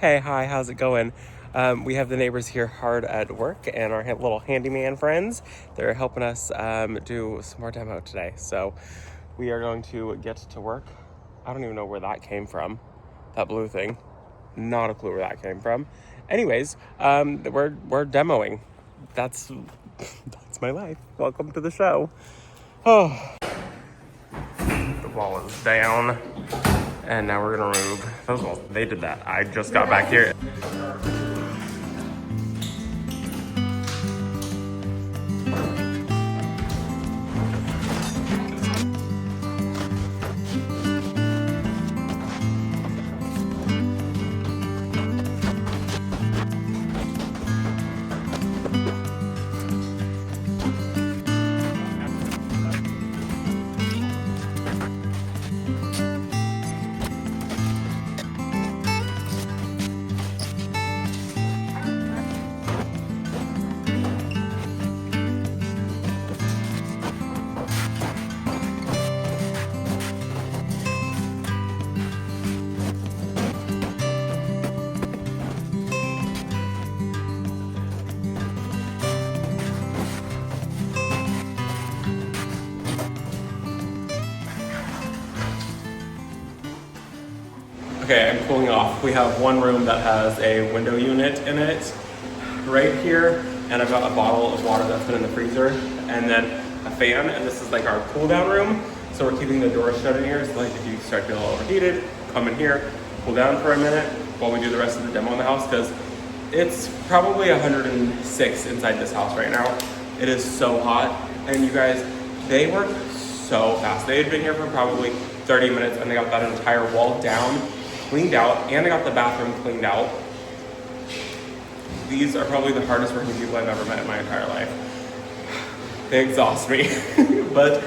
Hey, hi, how's it going? We have the neighbors here hard at work and our little handyman friends. They're helping us do some more demo today. So we are going to get to work. I don't even know where that came from, that blue thing. Not a clue where that came from. Anyways, we're demoing. That's my life. Welcome to the show. Oh, the wall is down. And now we're gonna remove those walls. They did that. I just got back here. Okay, I'm cooling off. We have one room that has a window unit in it right here, and I've got a bottle of water that's been in the freezer, and then a fan, and this is like our cool down room. So we're keeping the doors shut in here, so like if you start feeling overheated, come in here, cool down for a minute while we do the rest of the demo in the house, because it's probably 106 inside this house right now. It is so hot, and you guys, they work so fast. They had been here for probably 30 minutes, and they got that entire wall down, cleaned out, and they got the bathroom cleaned out. These are probably the hardest working people I've ever met in my entire life. They exhaust me, but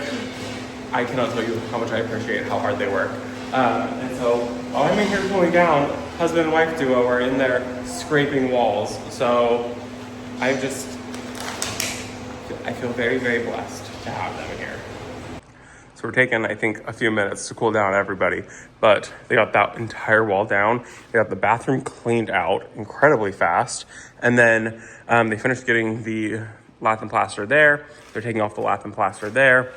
I cannot tell you how much I appreciate how hard they work. And so while I'm in here cooling down, husband and wife duo are in there scraping walls. So I feel very, very blessed to have them here. So we're taking, I think, a few minutes to cool down everybody, but they got that entire wall down. They got the bathroom cleaned out incredibly fast. And then they finished getting the lath and plaster there. They're taking off the lath and plaster there.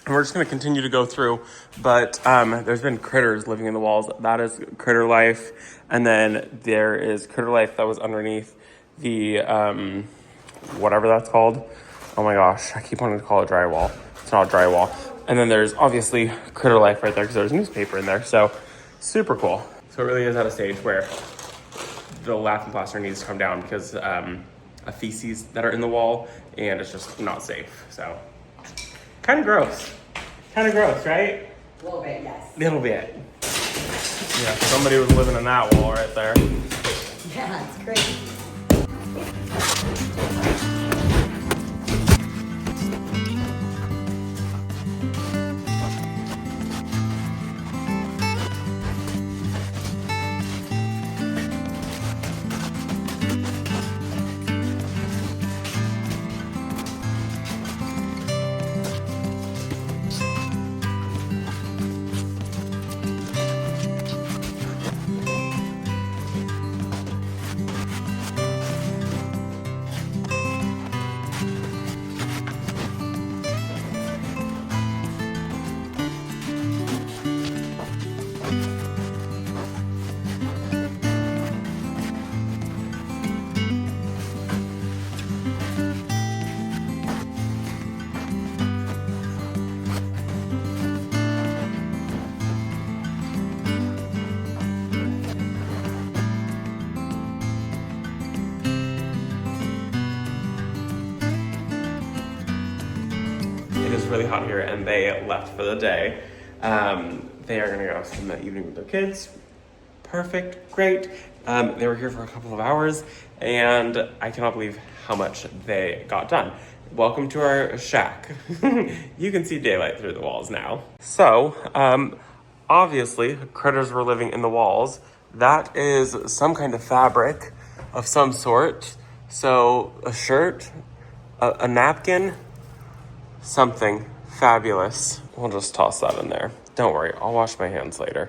And we're just gonna continue to go through, but there's been critters living in the walls. That is critter life. And then there is critter life that was underneath the, whatever that's called. Oh my gosh, I keep wanting to call it drywall. It's not drywall. And then there's obviously critter life right there because there's newspaper in there. So super cool. So it really is at a stage where the lath and plaster needs to come down because of feces that are in the wall and it's just not safe. So kind of gross. Kind of gross, right? A little bit, yes. Little bit. Yeah, somebody was living in that wall right there. Yeah, it's great. It is really hot here and they left for the day. They are gonna go spend the evening with their kids. Perfect, great. They were here for a couple of hours and I cannot believe how much they got done. Welcome to our shack. You can see daylight through the walls now. So, obviously critters were living in the walls. That is some kind of fabric of some sort. So a shirt, a napkin, something fabulous. We'll just toss that in there. Don't worry, I'll wash my hands later.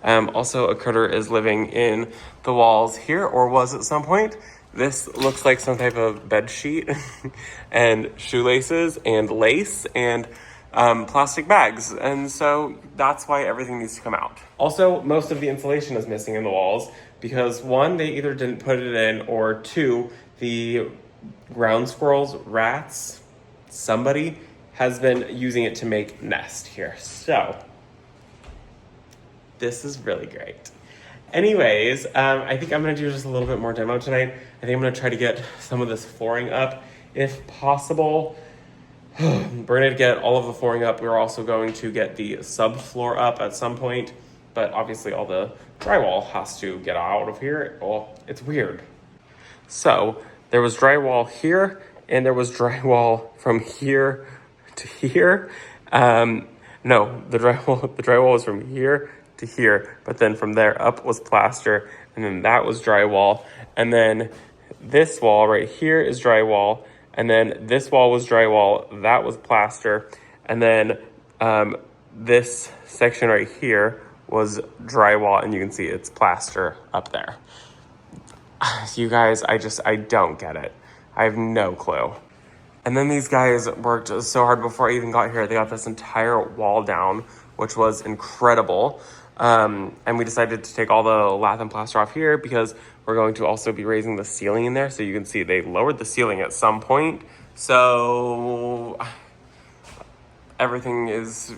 Also, a critter is living in the walls here, or was at some point. This looks like some type of bed sheet and shoelaces and lace and plastic bags. And so that's why everything needs to come out. Also, most of the insulation is missing in the walls because one, they either didn't put it in, or two, the ground squirrels, rats, somebody has been using it to make nest here. So this is really great. Anyways, I think I'm gonna do just a little bit more demo tonight. I think I'm gonna try to get some of this flooring up if possible. We're gonna get all of the flooring up. We're also going to get the subfloor up at some point, but obviously all the drywall has to get out of here. Well, it's weird. So there was drywall here, and there was drywall from here to here. No, the drywall was from here to here, but then from there up was plaster, and then that was drywall, and then this wall right here is drywall, and then this wall was drywall, that was plaster, and then this section right here was drywall, and you can see it's plaster up there. You guys, I don't get it. I have no clue. And then these guys worked so hard before I even got here. They got this entire wall down, which was incredible. And we decided to take all the lath and plaster off here because we're going to also be raising the ceiling in there. So you can see they lowered the ceiling at some point. So everything is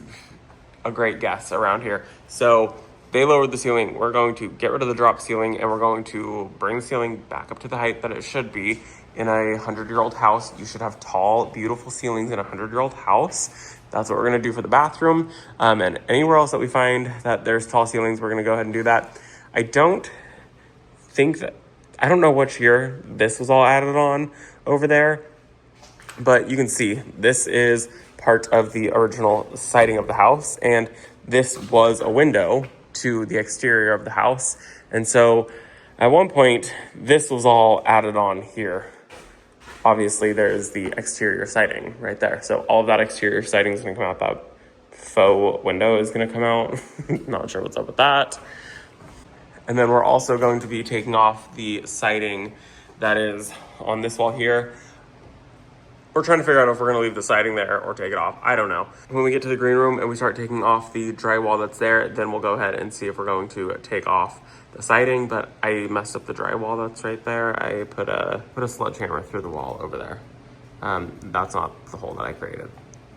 a great guess around here. So they lowered the ceiling. We're going to get rid of the drop ceiling, and we're going to bring the ceiling back up to the height that it should be. In a 100-year-old house, you should have tall, beautiful ceilings in a 100-year-old house. That's what we're gonna do for the bathroom. And anywhere else that we find that there's tall ceilings, we're gonna go ahead and do that. I don't know which year this was all added on over there, but you can see this is part of the original siding of the house, and this was a window to the exterior of the house. And so at one point, this was all added on here. Obviously, there's the exterior siding right there. So all of that exterior siding is going to come out. That faux window is going to come out. Not sure what's up with that. And then we're also going to be taking off the siding that is on this wall here. We're trying to figure out if we're going to leave the siding there or take it off. I don't know. When we get to the green room and we start taking off the drywall that's there, then we'll go ahead and see if we're going to take off the siding. But I messed up the drywall that's right there. I put a sledgehammer through the wall over there. That's not the hole that I created.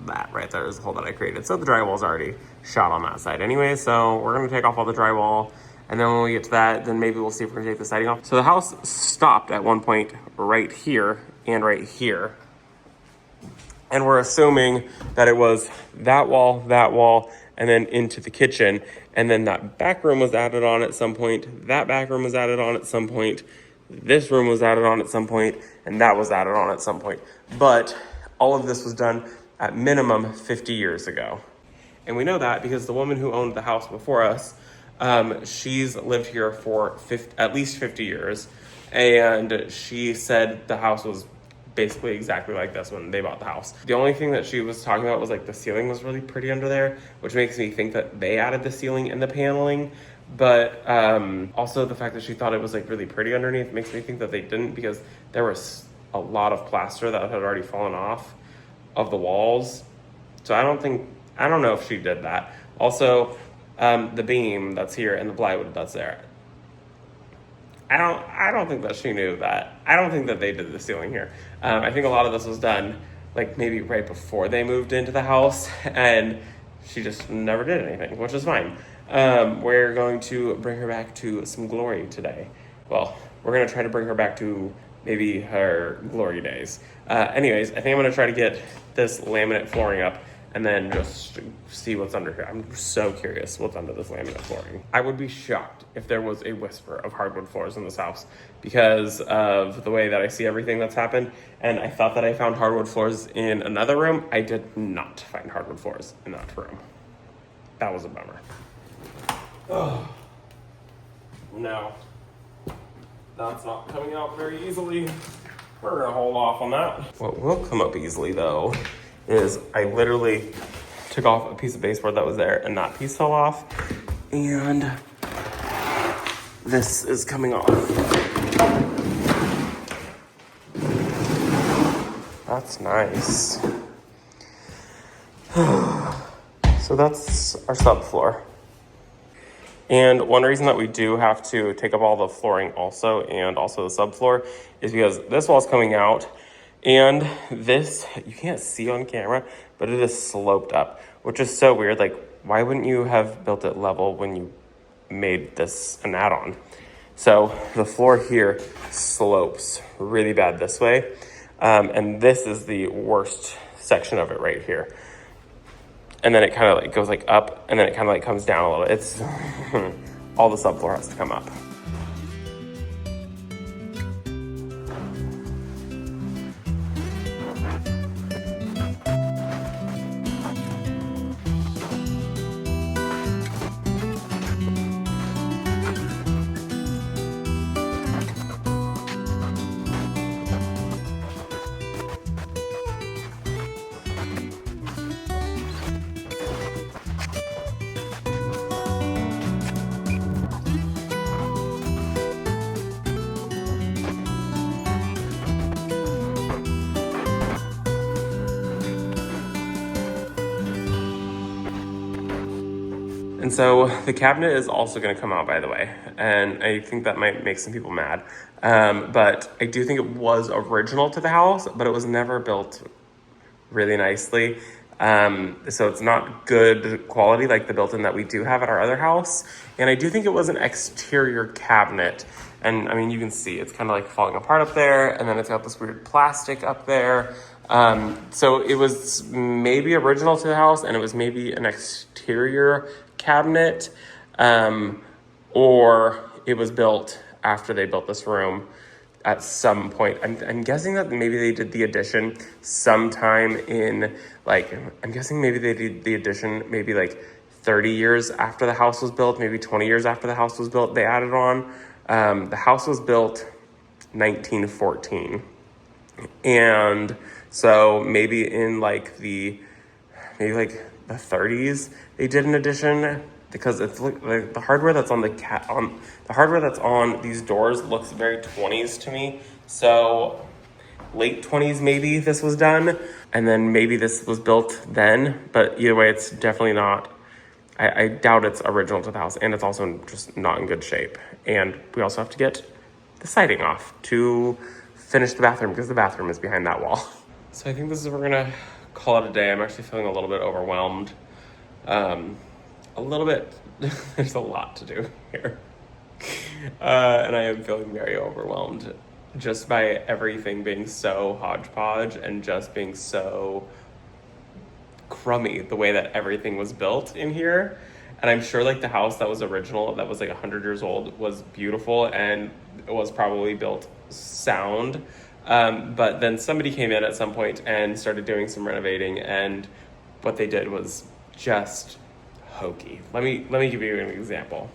That right there is the hole that I created. So the drywall's already shot on that side anyway. So we're going to take off all the drywall. And then when we get to that, then maybe we'll see if we're going to take the siding off. So the house stopped at one point right here and right here. And we're assuming that it was that wall, and then into the kitchen. And then that back room was added on at some point. That back room was added on at some point. This room was added on at some point. And that was added on at some point. But all of this was done at minimum 50 years ago. And we know that because the woman who owned the house before us, she's lived here for at least 50 years. And she said the house was basically exactly like this when they bought the house. The only thing that she was talking about was like the ceiling was really pretty under there, which makes me think that they added the ceiling and the paneling. But also the fact that she thought it was like really pretty underneath makes me think that they didn't, because there was a lot of plaster that had already fallen off of the walls. So I don't know if she did that. Also, the beam that's here and the plywood that's there, I don't think that she knew that. I don't think that they did the ceiling here. I think a lot of this was done like maybe right before they moved into the house, and she just never did anything, which is fine. We're going to bring her back to some glory today. Well, we're going to try to bring her back to maybe her glory days. Anyways, I think I'm going to try to get this laminate flooring up and then just see what's under here. I'm so curious what's under this laminate flooring. I would be shocked if there was a whisper of hardwood floors in this house because of the way that I see everything that's happened. And I thought that I found hardwood floors in another room. I did not find hardwood floors in that room. That was a bummer. Oh, no. That's not coming out very easily. We're gonna hold off on that. What will come up easily though is I literally took off a piece of baseboard that was there and that piece fell off. And this is coming off. That's nice. So that's our subfloor. And one reason that we do have to take up all the flooring also, and also the subfloor, is because this wall's coming out, and this, you can't see on camera, but it is sloped up, which is so weird. Like, why wouldn't you have built it level when you made this an add-on? So the floor here slopes really bad this way. And this is the worst section of it right here. And then it kind of like goes like up, and then it kind of like comes down a little. It's all the subfloor has to come up. And so the cabinet is also going to come out, by the way, and I think that might make some people mad. But I do think it was original to the house, but it was never built really nicely. So it's not good quality like the built-in that we do have at our other house. And I do think it was an exterior cabinet. And I mean, you can see it's kind of like falling apart up there, and then it's got this weird plastic up there. So it was maybe original to the house, and it was maybe an exterior cabinet, or it was built after they built this room at some point. I'm guessing that maybe they did the addition sometime in, like, I'm guessing maybe they did the addition maybe like 30 years after the house was built, maybe 20 years after the house was built, they added on. The house was built 1914. And so maybe in like the 30s they did an addition, because it's like the hardware that's on the hardware that's on these doors looks very 20s to me. So late 20s maybe this was done, and then maybe this was built then. But either way, it's definitely not. I doubt it's original to the house, and it's also just not in good shape. And we also have to get the siding off to finish the bathroom, because the bathroom is behind that wall. So I think this is where we're gonna call it a day. I'm actually feeling a little bit overwhelmed. A little bit, there's a lot to do here. And I am feeling very overwhelmed just by everything being so hodgepodge and just being so crummy, the way that everything was built in here. And I'm sure like the house that was original, that was like 100 years old, was beautiful and it was probably built sound. But then somebody came in at some point and started doing some renovating, and what they did was just hokey. Let me give you an example.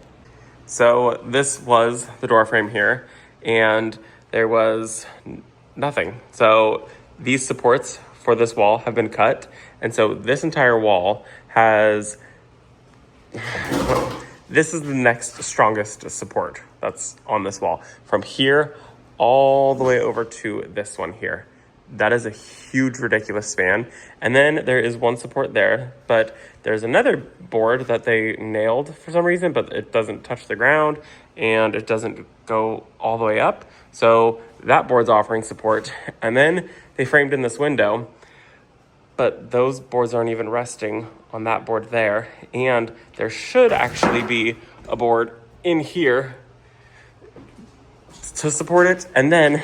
So this was the door frame here, and there was nothing. So these supports for this wall have been cut, and so this entire wall has this is the next strongest support that's on this wall, from here all the way over to this one here. That is a huge, ridiculous span. And then there is one support there, but there's another board that they nailed for some reason, but it doesn't touch the ground and it doesn't go all the way up. So that board's offering support. And then they framed in this window, but those boards aren't even resting on that board there. And there should actually be a board in here to support it. And then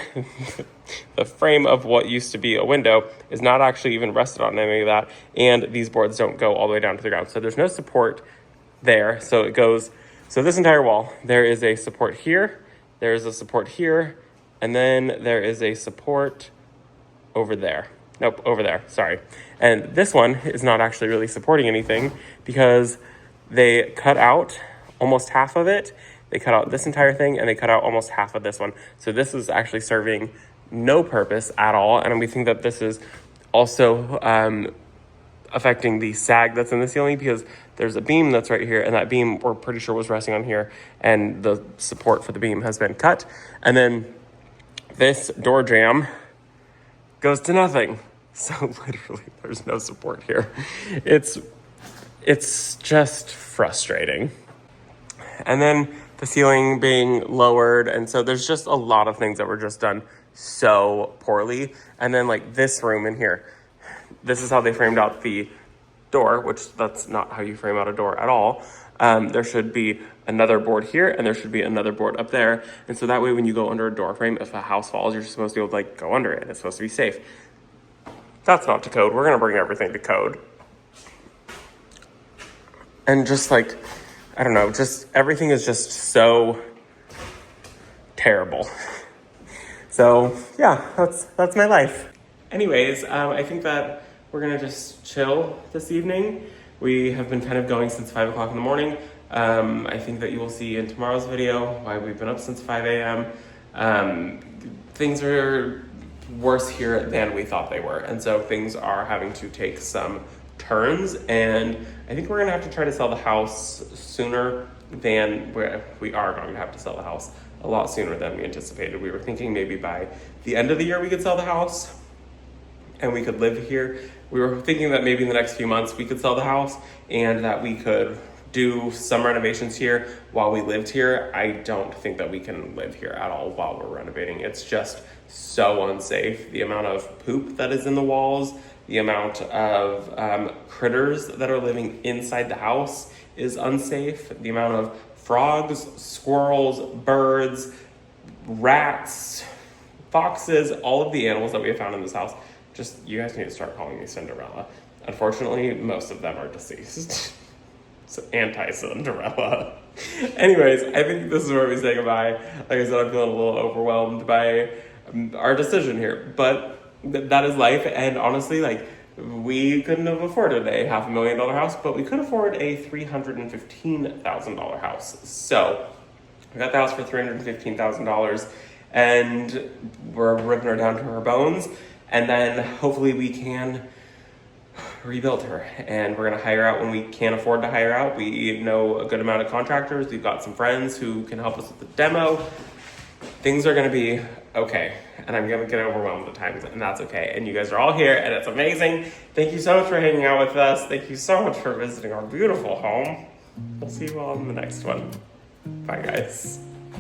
the frame of what used to be a window is not actually even rested on any of that. And these boards don't go all the way down to the ground. So there's no support there. So it goes, so this entire wall, there is a support here, there is a support here, and then there is a support over there. Nope, over there, sorry. And this one is not actually really supporting anything because they cut out almost half of it. They cut out this entire thing, and they cut out almost half of this one. So this is actually serving no purpose at all. And we think that this is also affecting the sag that's in the ceiling, because there's a beam that's right here, and that beam we're pretty sure was resting on here, and the support for the beam has been cut. And then this door jamb goes to nothing. So literally there's no support here. It's just frustrating. And then the ceiling being lowered, and so there's just a lot of things that were just done so poorly. And then like this room in here, this is how they framed out the door, which that's not how you frame out a door at all. There should be another board here, and there should be another board up there. And so that way when you go under a door frame, if a house falls, you're supposed to be able to like go under it. It's supposed to be safe. That's not to code. We're gonna bring everything to code. And just like, I don't know, just everything is just so terrible. So yeah, that's my life. Anyways, I think that we're gonna just chill this evening. We have been kind of going since 5 o'clock in the morning. I think that you will see in tomorrow's video why we've been up since 5 a.m. Things are worse here than we thought they were. And so things are having to take some turns, and I think we're gonna have to try to sell the house sooner than we are going to have to sell the house a lot sooner than we anticipated. We were thinking maybe by the end of the year we could sell the house and we could live here. We were thinking that maybe in the next few months we could sell the house and that we could do some renovations here while we lived here. I don't think that we can live here at all while we're renovating. It's just so unsafe. The amount of poop that is in the walls, the amount of critters that are living inside the house is unsafe. The amount of frogs, squirrels, birds, rats, foxes, all of the animals that we have found in this house. Just, you guys need to start calling me Cinderella. Unfortunately, most of them are deceased. So anti-Cinderella. Anyways, I think this is where we say goodbye. Like I said, I'm feeling a little overwhelmed by our decision here, but that is life. And honestly, like, we couldn't have afforded a $500,000 house, but we could afford a $315,000 house. So we got the house for $315,000, and we're ripping her down to her bones. And then hopefully we can rebuild her, and we're gonna hire out when we can't afford to hire out. We know a good amount of contractors. We've got some friends who can help us with the demo. Things are gonna be okay, and I'm gonna get overwhelmed at times, and that's okay. And you guys are all here, and it's amazing. Thank you so much for hanging out with us. Thank you so much for visiting our beautiful home. We'll see you all in the next one. Bye, guys.